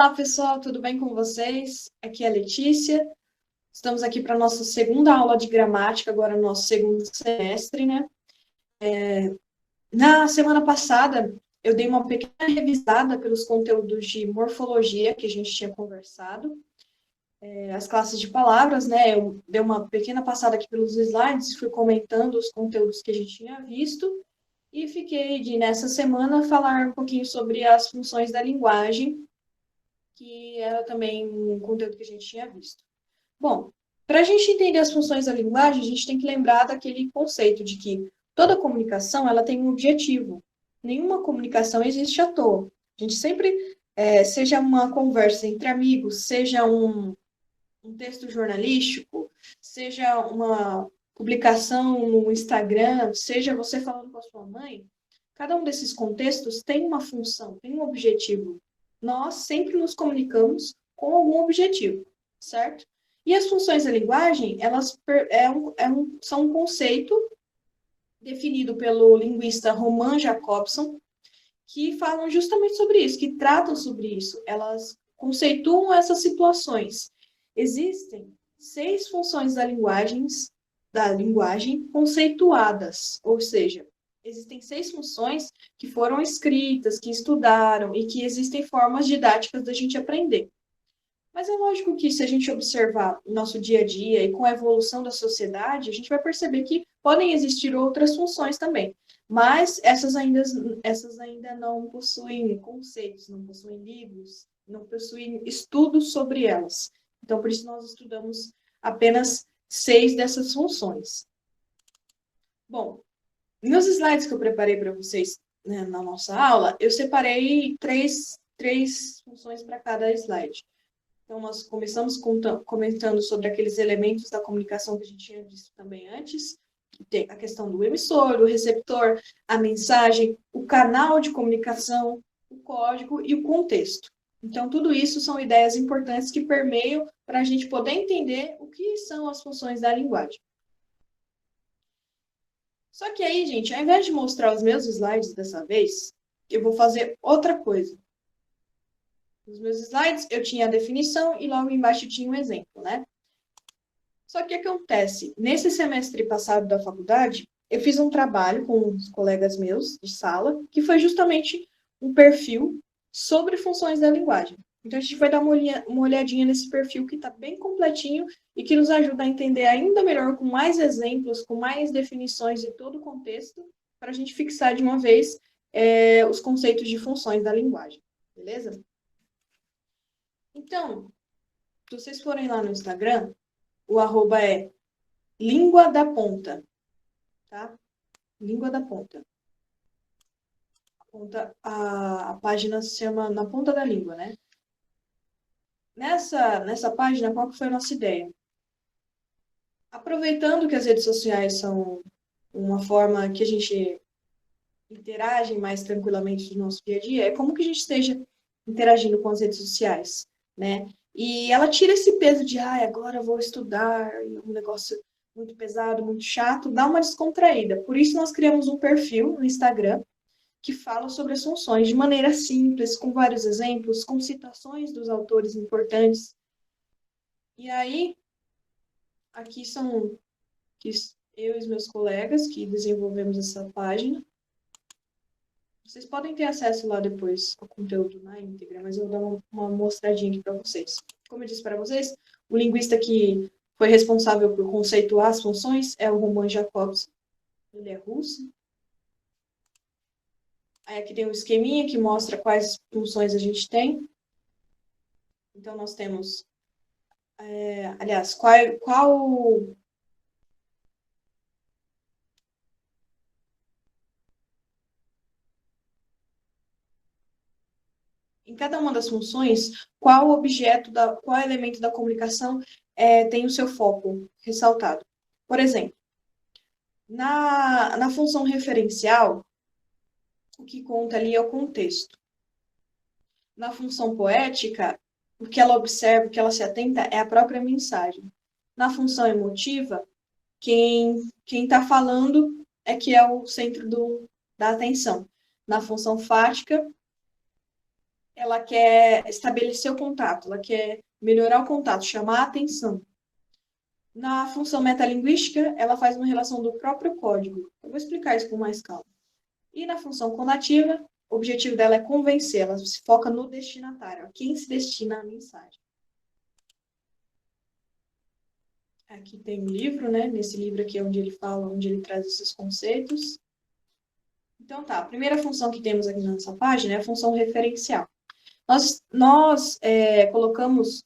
Olá, pessoal, tudo bem com vocês? Aqui é a Letícia. Estamos aqui para a nossa segunda aula de gramática, agora no nosso segundo semestre, né? Na semana passada, eu dei uma pequena revisada pelos conteúdos de morfologia que a gente tinha conversado, as classes de palavras, né? Eu dei uma pequena passada aqui pelos slides, fui comentando os conteúdos que a gente tinha visto e fiquei nessa semana, falar um pouquinho sobre as funções da linguagem, que era também um conteúdo que a gente tinha visto. Bom, para a gente entender as funções da linguagem, a gente tem que lembrar daquele conceito de que toda comunicação ela tem um objetivo. Nenhuma comunicação existe à toa. A gente sempre, seja uma conversa entre amigos, seja um texto jornalístico, seja uma publicação no Instagram, seja você falando com a sua mãe, cada um desses contextos tem uma função, tem um objetivo. Nós sempre nos comunicamos com algum objetivo, certo? E as funções da linguagem, elas são um conceito definido pelo linguista Roman Jakobson, que falam justamente sobre isso, que tratam sobre isso. Elas conceituam essas situações. Existem 6 funções da linguagem conceituadas, ou seja, existem 6 funções que foram escritas, que estudaram e que existem formas didáticas da gente aprender. Mas é lógico que se a gente observar o nosso dia a dia e com a evolução da sociedade, a gente vai perceber que podem existir outras funções também. Mas essas ainda não possuem conceitos, não possuem livros, não possuem estudos sobre elas. Então, por isso nós estudamos apenas 6 dessas funções. Bom, nos slides que eu preparei para vocês, né, na nossa aula, eu separei três funções para cada slide. Então, nós começamos comentando sobre aqueles elementos da comunicação que a gente tinha visto também antes, que tem a questão do emissor, do receptor, a mensagem, o canal de comunicação, o código e o contexto. Então, tudo isso são ideias importantes que permeiam para a gente poder entender o que são as funções da linguagem. Só que aí, gente, ao invés de mostrar os meus slides dessa vez, eu vou fazer outra coisa. Nos meus slides, eu tinha a definição e logo embaixo tinha um exemplo, né? Só que o que acontece? Nesse semestre passado da faculdade, eu fiz um trabalho com uns colegas meus de sala, que foi justamente um perfil sobre funções da linguagem. Então, a gente vai dar uma olhadinha nesse perfil que está bem completinho e que nos ajuda a entender ainda melhor, com mais exemplos, com mais definições de todo o contexto, para a gente fixar de uma vez os conceitos de funções da linguagem. Beleza? Então, se vocês forem lá no Instagram, o arroba é língua da ponta, tá? Língua da ponta. A página se chama Na Ponta da Língua, né? Nessa página, qual que foi a nossa ideia? Aproveitando que as redes sociais são uma forma que a gente interage mais tranquilamente no nosso dia a dia, é como que a gente esteja interagindo com as redes sociais, né? E ela tira esse peso de, agora eu vou estudar, um negócio muito pesado, muito chato, dá uma descontraída. Por isso nós criamos um perfil no Instagram que fala sobre as funções de maneira simples, com vários exemplos, com citações dos autores importantes. E aí, aqui são eu e os meus colegas que desenvolvemos essa página. Vocês podem ter acesso lá depois ao conteúdo na íntegra, mas eu vou dar uma mostradinha aqui para vocês. Como eu disse para vocês, o linguista que foi responsável por conceituar as funções é o Roman Jakobson. Ele é russo. Aí aqui tem um esqueminha que mostra quais funções a gente tem. Então, nós temos... aliás, qual em cada uma das funções, qual elemento da comunicação tem o seu foco ressaltado. Por exemplo, na função referencial, o que conta ali é o contexto. Na função poética, o que ela observa, o que ela se atenta é a própria mensagem. Na função emotiva, quem está falando é que é o centro da atenção. Na função fática, ela quer estabelecer o contato, ela quer melhorar o contato, chamar a atenção. Na função metalinguística, ela faz uma relação do próprio código. Eu vou explicar isso com mais calma. E na função conativa, o objetivo dela é convencer, ela se foca no destinatário, a quem se destina a mensagem. Aqui tem um livro, né? Nesse livro aqui é onde ele fala, onde ele traz esses conceitos. Então tá, a primeira função que temos aqui na nossa página é a função referencial. Nós colocamos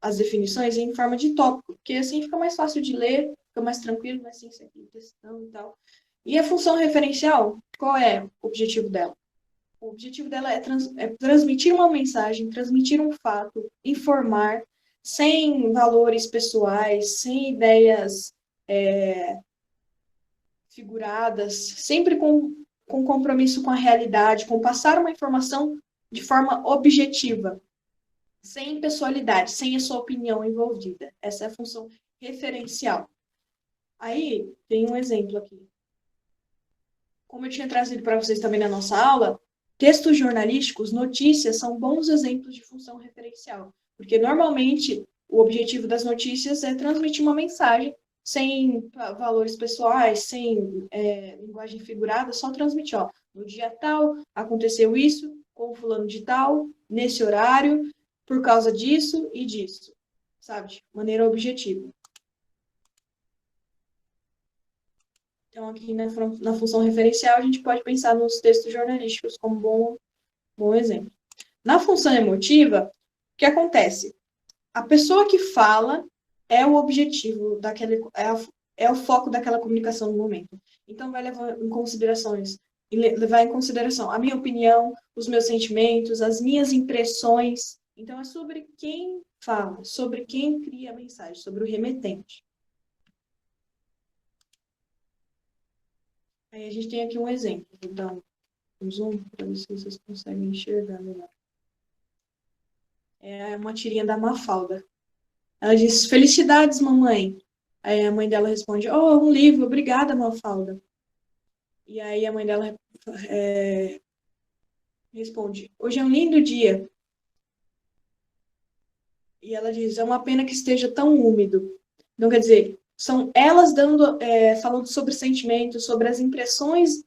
as definições em forma de tópico, porque assim fica mais fácil de ler, fica mais tranquilo, né? Sem ser aqui textão e tal. E a função referencial, qual é o objetivo dela? O objetivo dela é transmitir uma mensagem, transmitir um fato, informar, sem valores pessoais, sem ideias figuradas, sempre com compromisso com a realidade, com passar uma informação de forma objetiva, sem pessoalidade, sem a sua opinião envolvida. Essa é a função referencial. Aí, tem um exemplo aqui. Como eu tinha trazido para vocês também na nossa aula, textos jornalísticos, notícias, são bons exemplos de função referencial, porque normalmente o objetivo das notícias é transmitir uma mensagem sem valores pessoais, sem linguagem figurada, só transmitir, ó, no dia tal aconteceu isso com o fulano de tal, nesse horário, por causa disso e disso, sabe? De maneira objetiva. Então, aqui na função referencial, a gente pode pensar nos textos jornalísticos como bom exemplo. Na função emotiva, o que acontece? A pessoa que fala é o objetivo daquele, é o foco daquela comunicação no momento. Então, vai levar em consideração a minha opinião, os meus sentimentos, as minhas impressões. Então, é sobre quem fala, sobre quem cria a mensagem, sobre o remetente. Aí a gente tem aqui um exemplo. Vou dar um zoom para ver se vocês conseguem enxergar melhor. É uma tirinha da Mafalda. Ela diz, felicidades, mamãe. Aí a mãe dela responde, oh, um livro, obrigada, Mafalda. E aí a mãe dela responde, hoje é um lindo dia. E ela diz, é uma pena que esteja tão úmido. Então, quer dizer, são elas falando sobre sentimentos, sobre as impressões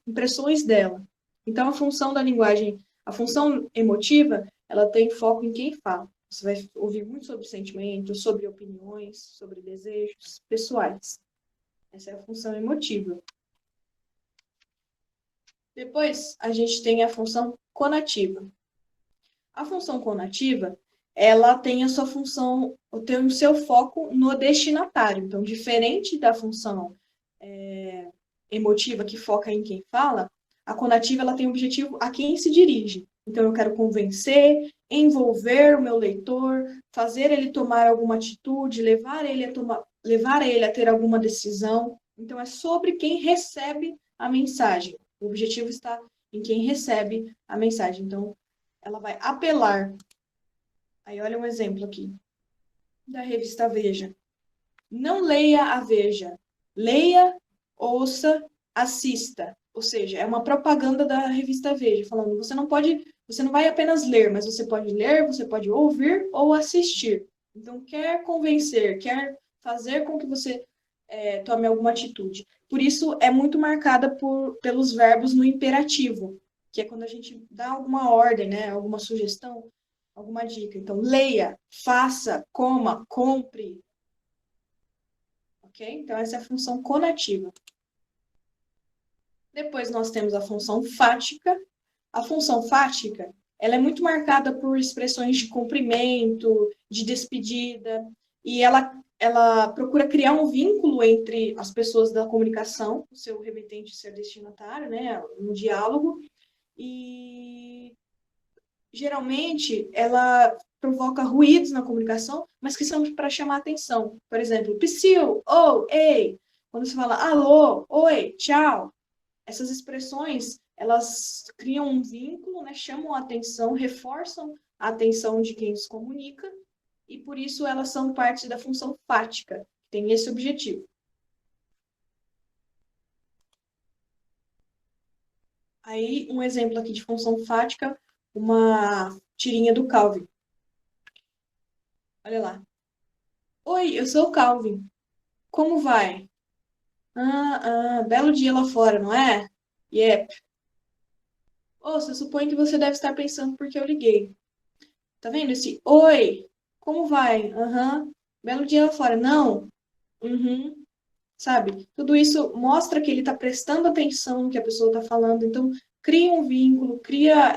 dela. Então, a função da linguagem, a função emotiva, ela tem foco em quem fala. Você vai ouvir muito sobre sentimentos, sobre opiniões, sobre desejos pessoais. Essa é a função emotiva. Depois, a gente tem a função conativa. A função conativa, ela tem a sua função, tem o seu foco no destinatário. Então, diferente da função emotiva, que foca em quem fala, a conativa ela tem o objetivo a quem se dirige. Então, eu quero convencer, envolver o meu leitor, fazer ele tomar alguma atitude, levar ele a ter alguma decisão. Então, é sobre quem recebe a mensagem. O objetivo está em quem recebe a mensagem. Então, ela vai apelar. Aí, olha um exemplo aqui, da revista Veja. Não leia a Veja. Leia, ouça, assista. Ou seja, é uma propaganda da revista Veja, falando, você não vai apenas ler, mas você pode ler, você pode ouvir ou assistir. Então, quer convencer, quer fazer com que você tome alguma atitude. Por isso, é muito marcada pelos verbos no imperativo, que é quando a gente dá alguma ordem, né, alguma sugestão, alguma dica. Então, leia, faça, coma, compre. Ok? Então, essa é a função conativa. Depois nós temos a função fática. A função fática, ela é muito marcada por expressões de cumprimento, de despedida, e ela procura criar um vínculo entre as pessoas da comunicação, o seu remetente e o seu destinatário, né, um diálogo, e geralmente ela provoca ruídos na comunicação, mas que são para chamar atenção. Por exemplo, psiu, ou, ei, quando você fala alô, oi, tchau, essas expressões, elas criam um vínculo, né, chamam a atenção, reforçam a atenção de quem se comunica, e por isso elas são parte da função fática, que tem esse objetivo. Aí, um exemplo aqui de função fática, uma tirinha do Calvin. Olha lá. Oi, eu sou o Calvin. Como vai? Belo dia lá fora, não é? Yep. Ouça, suponho que você deve estar pensando porque eu liguei. Tá vendo esse oi? Como vai? Belo dia lá fora. Não. Uhum. Sabe? Tudo isso mostra que ele está prestando atenção no que a pessoa está falando. Então, cria um vínculo, cria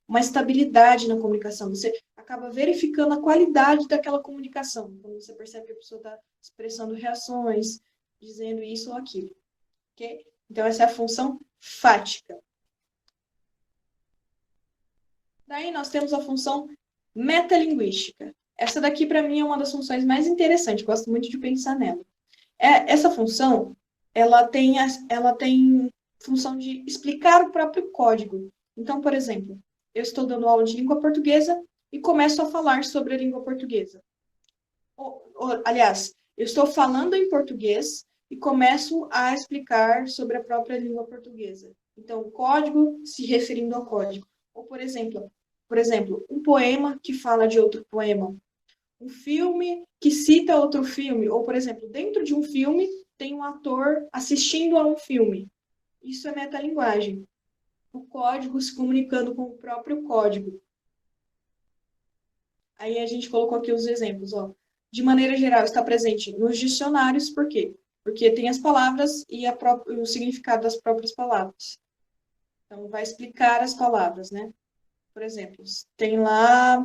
uma estabilidade na comunicação. Você acaba verificando a qualidade daquela comunicação. Quando você percebe que a pessoa está expressando reações, dizendo isso ou aquilo. Ok? Então, essa é a função fática. Daí nós temos a função metalinguística. Essa daqui, para mim, é uma das funções mais interessantes. Gosto muito de pensar nela. Essa função, ela tem função de explicar o próprio código. Então, por exemplo, eu estou dando aula de língua portuguesa e começo a falar sobre a língua portuguesa. Aliás, eu estou falando em português e começo a explicar sobre a própria língua portuguesa. Então, o código se referindo ao código. Ou, por exemplo, um poema que fala de outro poema. Um filme que cita outro filme. Ou, por exemplo, dentro de um filme tem um ator assistindo a um filme. Isso é metalinguagem. O código se comunicando com o próprio código. Aí a gente colocou aqui os exemplos, ó. De maneira geral, está presente nos dicionários, por quê? Porque tem as palavras e o significado das próprias palavras. Então, vai explicar as palavras, né? Por exemplo, tem lá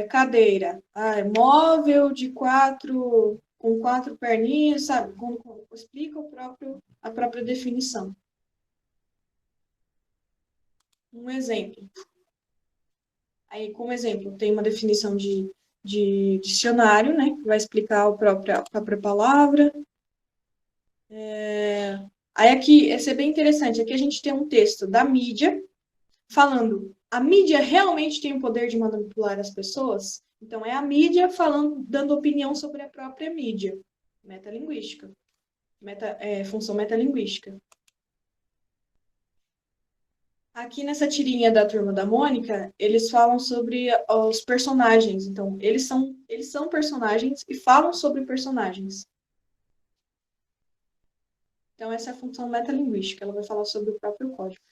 cadeira. Móvel com quatro perninhas, sabe? Explica a própria definição. Um exemplo. Aí, como exemplo, tem uma definição de dicionário, né? Que vai explicar a própria palavra. Aí aqui, esse é bem interessante. Aqui a gente tem um texto da mídia falando: a mídia realmente tem o poder de manipular as pessoas? Então, é a mídia falando, dando opinião sobre a própria mídia. Metalinguística. Função metalinguística. Aqui nessa tirinha da Turma da Mônica, eles falam sobre os personagens. Então, eles são personagens e falam sobre personagens. Então, essa é a função metalinguística. Ela vai falar sobre o próprio código.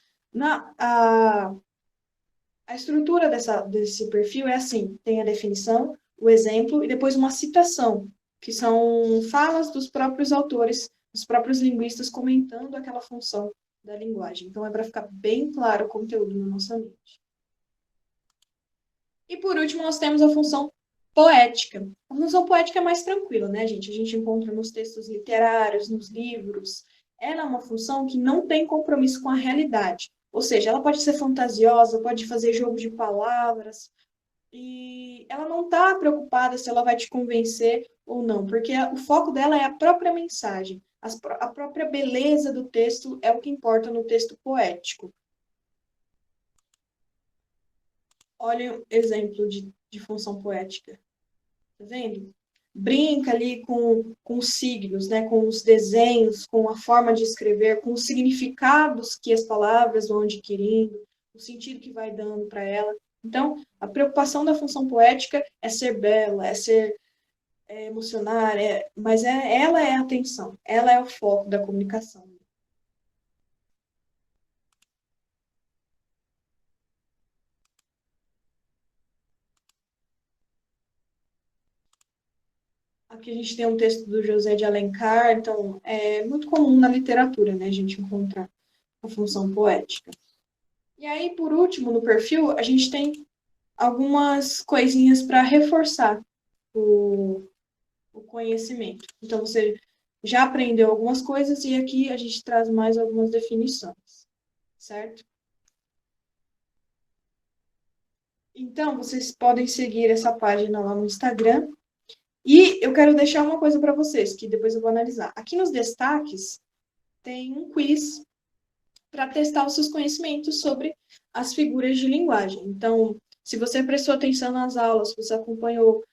A estrutura desse perfil é assim: tem a definição, o exemplo e depois uma citação, que são falas dos próprios autores, dos próprios linguistas comentando aquela função da linguagem. Então, é para ficar bem claro o conteúdo na nossa mente. E, por último, nós temos a função poética. A função poética é mais tranquila, né, gente? A gente encontra nos textos literários, nos livros. Ela é uma função que não tem compromisso com a realidade. Ou seja, ela pode ser fantasiosa, pode fazer jogo de palavras, e ela não está preocupada se ela vai te convencer ou não, porque o foco dela é a própria mensagem. A própria beleza do texto é o que importa no texto poético. Olha um exemplo de função poética. Tá vendo? Brinca ali com os signos, né? Com os desenhos, com a forma de escrever, com os significados que as palavras vão adquirindo, o sentido que vai dando para ela. Então, a preocupação da função poética é ser bela, emocionar, mas ela é a atenção, ela é o foco da comunicação. Aqui a gente tem um texto do José de Alencar, então é muito comum na literatura, né, a gente encontrar a função poética. E aí, por último, no perfil, a gente tem algumas coisinhas para reforçar o conhecimento. Então, você já aprendeu algumas coisas e aqui a gente traz mais algumas definições, certo? Então, vocês podem seguir essa página lá no Instagram. E eu quero deixar uma coisa para vocês, que depois eu vou analisar. Aqui nos destaques tem um quiz para testar os seus conhecimentos sobre as figuras de linguagem. Então, se você prestou atenção nas aulas, se você acompanhou,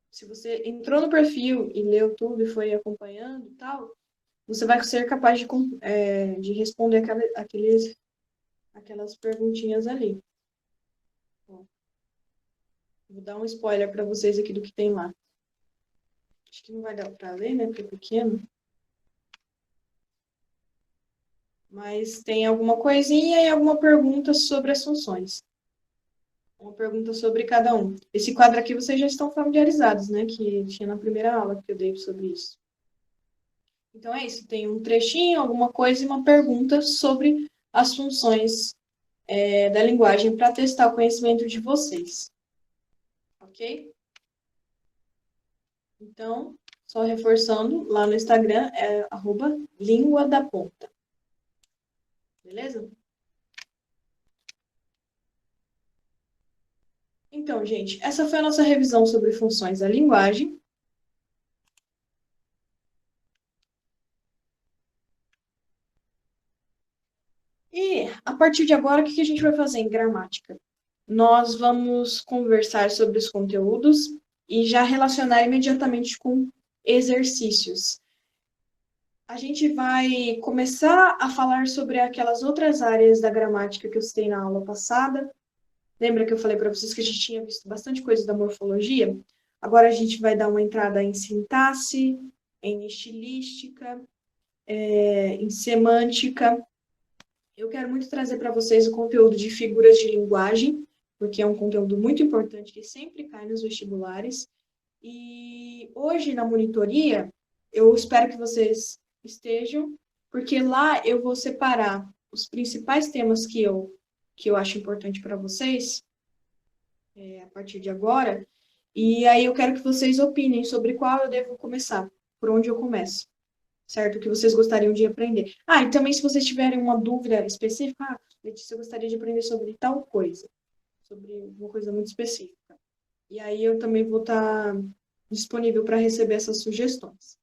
se você entrou no perfil e leu tudo e foi acompanhando e tal, você vai ser capaz de responder aqueles aquelas perguntinhas ali. Ó, vou dar um spoiler para vocês aqui do que tem lá. Acho que não vai dar para ler, né? Porque é pequeno. Mas tem alguma coisinha e alguma pergunta sobre as funções. Uma pergunta sobre cada um. Esse quadro aqui vocês já estão familiarizados, né? Que tinha na primeira aula que eu dei sobre isso. Então é isso. Tem um trechinho, alguma coisa e uma pergunta sobre as funções da linguagem para testar o conhecimento de vocês. Ok? Então, só reforçando, lá no Instagram é @linguadaponta. Beleza? Então, gente, essa foi a nossa revisão sobre funções da linguagem. E, a partir de agora, o que a gente vai fazer em gramática? Nós vamos conversar sobre os conteúdos e já relacionar imediatamente com exercícios. A gente vai começar a falar sobre aquelas outras áreas da gramática que eu citei na aula passada. Lembra que eu falei para vocês que a gente tinha visto bastante coisa da morfologia? Agora a gente vai dar uma entrada em sintaxe, em estilística, em semântica. Eu quero muito trazer para vocês o conteúdo de figuras de linguagem, porque é um conteúdo muito importante que sempre cai nos vestibulares. E hoje, na monitoria, eu espero que vocês estejam, porque lá eu vou separar os principais temas que eu acho importante para vocês, a partir de agora, e aí eu quero que vocês opinem sobre qual eu devo começar, por onde eu começo, certo? O que vocês gostariam de aprender. Ah, e também se vocês tiverem uma dúvida específica, Letícia, eu gostaria de aprender sobre tal coisa, sobre uma coisa muito específica. E aí eu também vou estar disponível para receber essas sugestões.